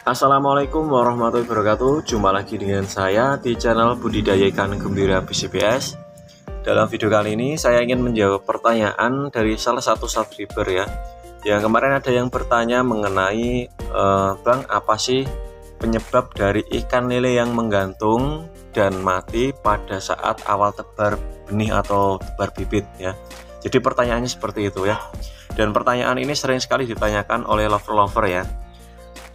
Assalamualaikum warahmatullahi wabarakatuh. Jumpa lagi dengan saya di channel Budidaya Ikan Gembira BCBS. Dalam video kali ini saya ingin menjawab pertanyaan dari salah satu subscriber ya. Yang kemarin ada yang bertanya mengenai Bang, apa sih penyebab dari ikan lele yang menggantung dan mati pada saat awal tebar benih atau tebar bibit ya. Jadi pertanyaannya seperti itu ya. Dan pertanyaan ini sering sekali ditanyakan oleh lover-lover ya.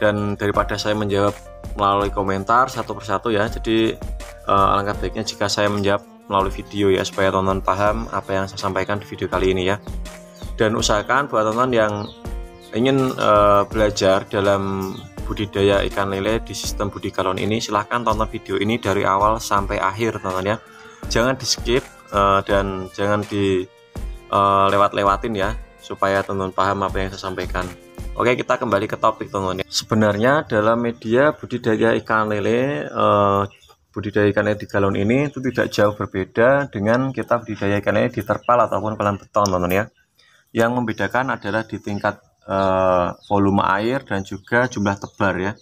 Dan daripada saya menjawab melalui komentar satu persatu ya, jadi alangkah baiknya jika saya menjawab melalui video ya, supaya tonton paham apa yang saya sampaikan di video kali ini ya. Dan usahakan buat tonton yang ingin belajar dalam budidaya ikan lele di sistem budi galon ini, silahkan tonton video ini dari awal sampai akhir tonton ya. Jangan di skip dan jangan di lewat-lewatin ya, supaya tonton paham apa yang saya sampaikan. Oke, kita kembali ke topik teman-teman. Sebenarnya dalam media budidaya ikan lele, budidaya ikan lele di galon ini itu tidak jauh berbeda dengan kita budidaya ikan lele di terpal ataupun kolam beton teman-teman ya. Yang membedakan adalah di tingkat volume air dan juga jumlah tebar ya.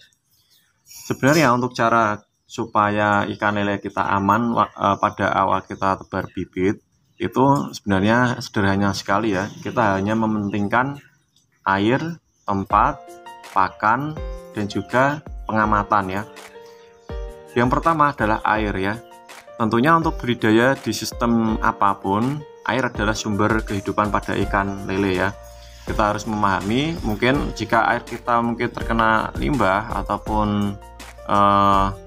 Sebenarnya untuk cara supaya ikan lele kita aman pada awal kita tebar bibit itu sebenarnya sederhana sekali ya. Kita hanya mementingkan air, tempat, pakan, dan juga pengamatan ya. Yang pertama adalah air ya. Tentunya untuk budidaya di sistem apapun, air adalah sumber kehidupan pada ikan lele ya. Kita harus memahami, mungkin jika air kita mungkin terkena limbah ataupun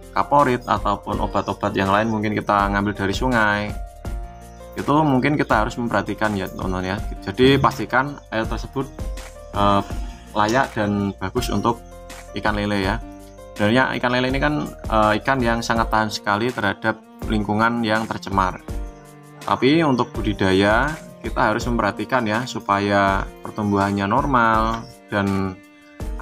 kaporit ataupun obat-obat yang lain mungkin kita ngambil dari sungai, itu mungkin kita harus memperhatikan ya teman-teman ya. Jadi pastikan air tersebut layak dan bagus untuk ikan lele ya. Sebenarnya ikan lele ini kan ikan yang sangat tahan sekali terhadap lingkungan yang tercemar. Tapi untuk budidaya kita harus memperhatikan ya, supaya pertumbuhannya normal dan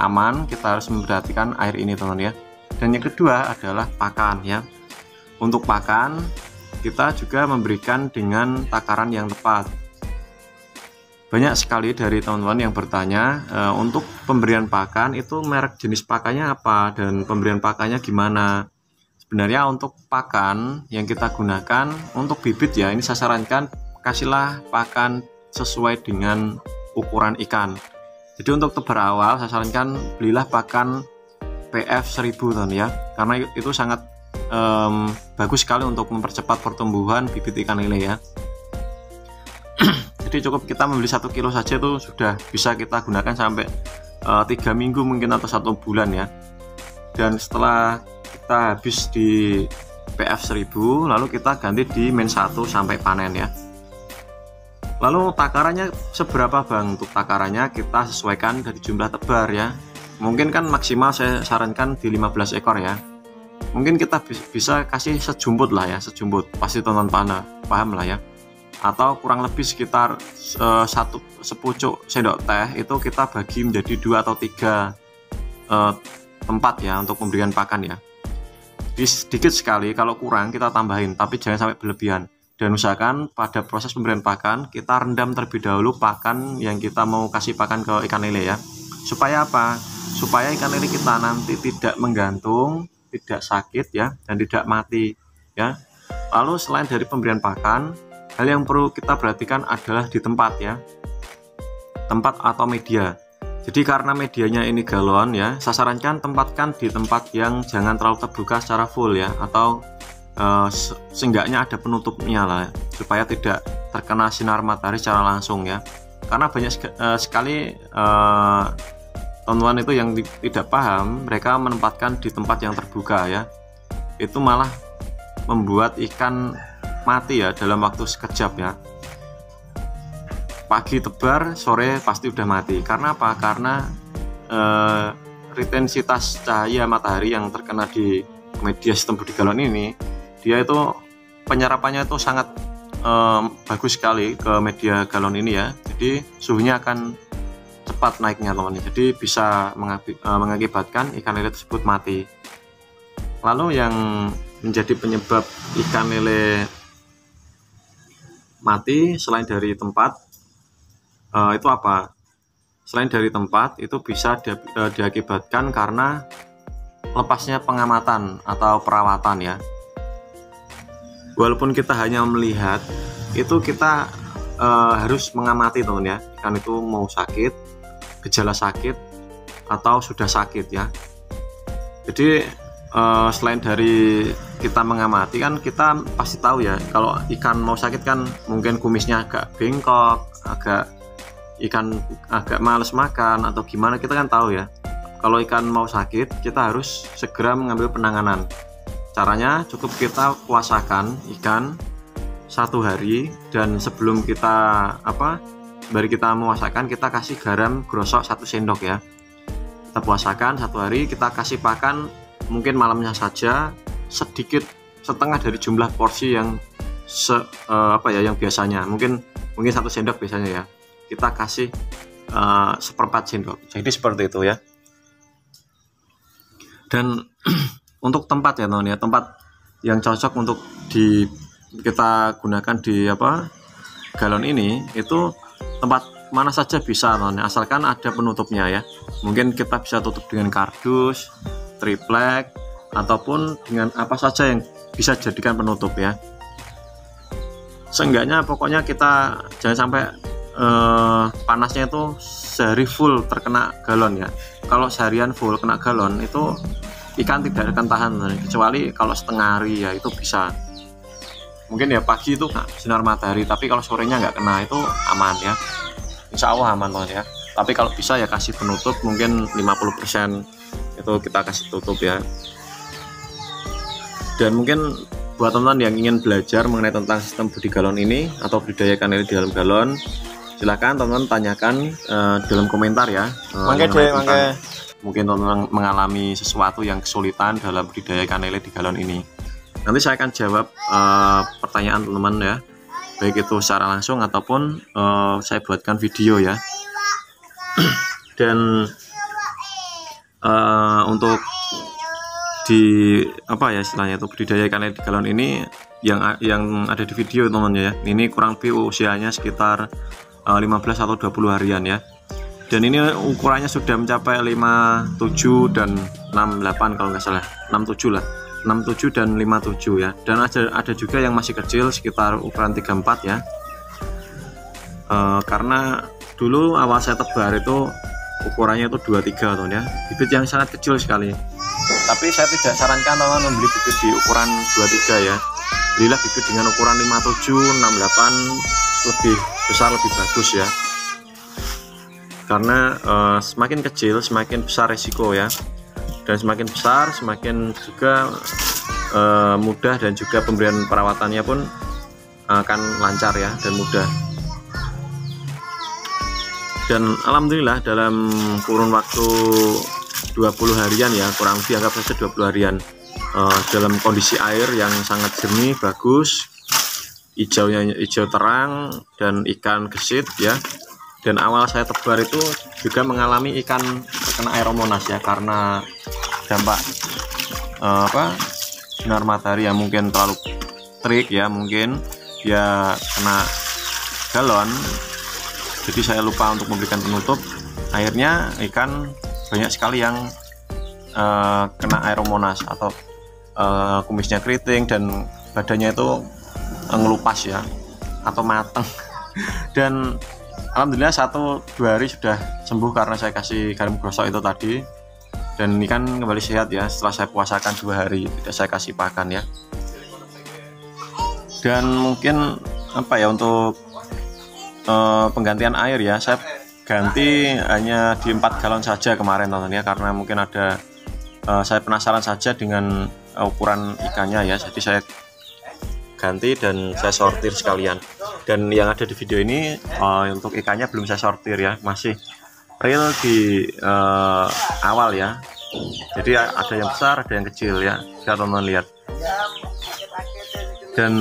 aman, kita harus memperhatikan air ini teman-teman ya. Dan yang kedua adalah pakan ya. Untuk pakan kita juga memberikan dengan takaran yang tepat. Banyak sekali dari teman-teman yang bertanya untuk pemberian pakan itu merek jenis pakannya apa dan pemberian pakannya gimana. Sebenarnya untuk pakan yang kita gunakan untuk bibit ya, ini saya sarankan kasihlah pakan sesuai dengan ukuran ikan. Jadi untuk tebar awal saya sarankan belilah pakan PF 1000 teman ya, karena itu sangat bagus sekali untuk mempercepat pertumbuhan bibit ikan lele ya. Jadi cukup kita membeli 1 kilo saja itu sudah bisa kita gunakan sampai 3 minggu mungkin atau 1 bulan ya. Dan setelah kita habis di PF 1000 lalu kita ganti di min 1 sampai panen ya. Lalu takarannya seberapa Bang? Untuk takarannya kita sesuaikan dari jumlah tebar ya. Mungkin kan maksimal saya sarankan di 15 ekor ya. Mungkin kita bisa kasih sejumput lah ya, sejumput, pasti tonton paham lah ya. Atau kurang lebih sekitar satu sepucuk sendok teh itu kita bagi menjadi 2 atau 3 tempat ya untuk pemberian pakan ya. Jadi sedikit sekali, kalau kurang kita tambahin, tapi jangan sampai berlebihan. Dan usahakan pada proses pemberian pakan kita rendam terlebih dahulu pakan yang kita mau kasih pakan ke ikan lele ya. Supaya apa? Supaya ikan lele kita nanti tidak menggantung, tidak sakit ya, dan tidak mati ya. Lalu selain dari pemberian pakan, hal yang perlu kita perhatikan adalah di tempat ya, tempat atau media. Jadi karena medianya ini galon ya, saya sarankan tempatkan di tempat yang jangan terlalu terbuka secara full ya, atau seenggaknya ada penutupnya lah, supaya tidak terkena sinar matahari secara langsung ya. Karena banyak sekali teman-teman itu yang tidak paham, mereka menempatkan di tempat yang terbuka ya, itu malah membuat ikan mati ya dalam waktu sekejap ya. Pagi tebar, sore pasti udah mati. Karena apa? Karena retensitas cahaya matahari yang terkena di media sistem budi galon ini, dia itu penyerapannya itu sangat bagus sekali ke media galon ini ya. Jadi suhunya akan cepat naiknya teman-teman. Jadi bisa mengakibatkan ikan lele tersebut mati. Lalu yang menjadi penyebab ikan lele mati selain dari tempat itu apa? Selain dari tempat, itu bisa diakibatkan karena lepasnya pengamatan atau perawatan ya. Walaupun kita hanya melihat, itu kita harus mengamati teman ya, ikan itu mau sakit, gejala sakit atau sudah sakit ya. Jadi selain dari kita mengamati kan kita pasti tahu ya, kalau ikan mau sakit kan mungkin kumisnya agak bengkok, ikan agak males makan atau gimana, kita kan tahu ya. Kalau ikan mau sakit, kita harus segera mengambil penanganan. Caranya cukup kita puasakan ikan 1 hari, dan sebelum kita baru kita puasakan, kita kasih garam grosok 1 sendok ya. Kita puasakan 1 hari, kita kasih pakan mungkin malamnya saja sedikit, setengah dari jumlah porsi yang yang biasanya. Mungkin 1 sendok biasanya ya. Kita kasih 1/4 sendok. Jadi seperti itu ya. Dan untuk tempat ya teman ya, tempat yang cocok untuk kita gunakan di galon ini, itu tempat mana saja bisa teman, asalkan ada penutupnya ya. Mungkin kita bisa tutup dengan kardus, triplek, ataupun dengan apa saja yang bisa jadikan penutup ya. Seenggaknya pokoknya kita jangan sampai panasnya itu sehari full terkena galon ya. Kalau seharian full kena galon, itu ikan tidak akan tahan, kecuali kalau setengah hari ya, itu bisa. Mungkin ya pagi itu sinar matahari, tapi kalau sorenya nggak kena, itu aman ya. Insya Allah aman teman ya. Tapi kalau bisa ya kasih penutup, mungkin 50% itu kita kasih tutup ya. Dan mungkin buat teman-teman yang ingin belajar mengenai tentang sistem budi galon ini atau budidaya ikan lele di dalam galon, silakan teman-teman tanyakan dalam komentar ya. Mungkin teman-teman mengalami sesuatu yang kesulitan dalam budidaya ikan lele di galon ini. Nanti saya akan jawab pertanyaan teman-teman ya, baik itu secara langsung ataupun saya buatkan video ya. Dan untuk di istilahnya itu budidaya ikan lele di galon ini yang ada di video teman-teman ya, ini kurang lebih usianya sekitar 15 atau 20 harian ya. Dan ini ukurannya sudah mencapai 57 dan 68 kalau nggak salah, 67 lah, 67 dan 57 ya. Dan ada juga yang masih kecil sekitar ukuran 34 ya. Karena dulu awal saya tebar itu ukurannya itu 23 teman ya, bibit yang sangat kecil sekali. Tapi saya tidak sarankan teman membeli bibit di ukuran 23 ya. Belilah bibit dengan ukuran 57, 68, lebih besar lebih bagus ya. Karena semakin kecil semakin besar resiko ya, dan semakin besar semakin juga mudah, dan juga pemberian perawatannya pun akan lancar ya dan mudah. Dan alhamdulillah dalam kurun waktu 20 harian ya, kurang lebih anggap saja 20 harian, dalam kondisi air yang sangat jernih, bagus, hijaunya hijau terang, dan ikan gesit ya. Dan awal saya tebar itu juga mengalami ikan terkena aeromonas ya, karena dampak sinar matahari yang mungkin terlalu terik ya, mungkin dia kena galon, jadi saya lupa untuk memberikan penutup. Akhirnya ikan banyak sekali yang kena aeromonas atau kumisnya keriting dan badannya itu ngelupas ya, atau mateng. Dan alhamdulillah 1-2 hari sudah sembuh karena saya kasih garam gosok itu tadi, dan ikan kembali sehat ya setelah saya puasakan 2 hari, tidak saya kasih pakan ya. Dan mungkin untuk penggantian air ya, saya ganti hanya di 4 galon saja kemarin teman ya, karena mungkin ada saya penasaran saja dengan ukuran ikannya ya, jadi saya ganti dan saya sortir sekalian. Dan yang ada di video ini untuk ikannya belum saya sortir ya, masih real di awal ya. Jadi ada yang besar, ada yang kecil ya, bisa teman-teman lihat. Dan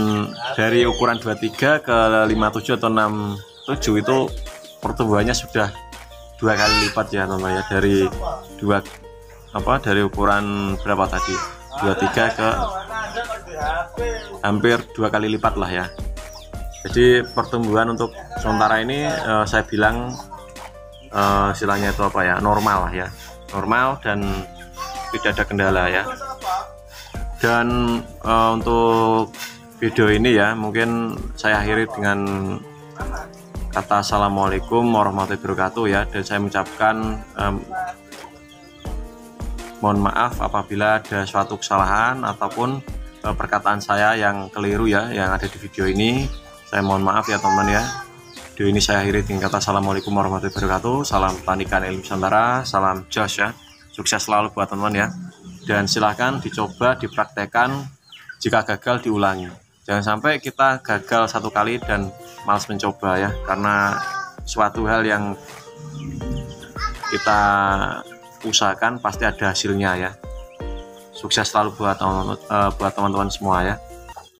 dari ukuran 23 ke 57 atau 67 itu pertumbuhannya sudah 2 kali lipat ya teman-teman ya, dari ukuran berapa tadi, 23 ke hampir 2 kali lipat lah ya. Jadi pertumbuhan untuk sementara ini saya bilang istilahnya itu normal lah ya, normal, dan tidak ada kendala ya. Dan untuk video ini ya mungkin saya akhiri dengan kata assalamualaikum warahmatullahi wabarakatuh ya, dan saya mengucapkan mohon maaf apabila ada suatu kesalahan ataupun perkataan saya yang keliru ya yang ada di video ini. Saya mohon maaf ya teman-teman ya. Video ini saya akhiri dengan kata assalamualaikum warahmatullahi wabarakatuh. Salam Tanikan Ilmu Nusantara, salam jos ya. Sukses selalu buat teman-teman ya. Dan silahkan dicoba, dipraktekkan. Jika gagal diulangi. Jangan sampai kita gagal satu kali dan malas mencoba ya, karena suatu hal yang kita usahakan pasti ada hasilnya ya. Sukses selalu buat teman-teman semua ya.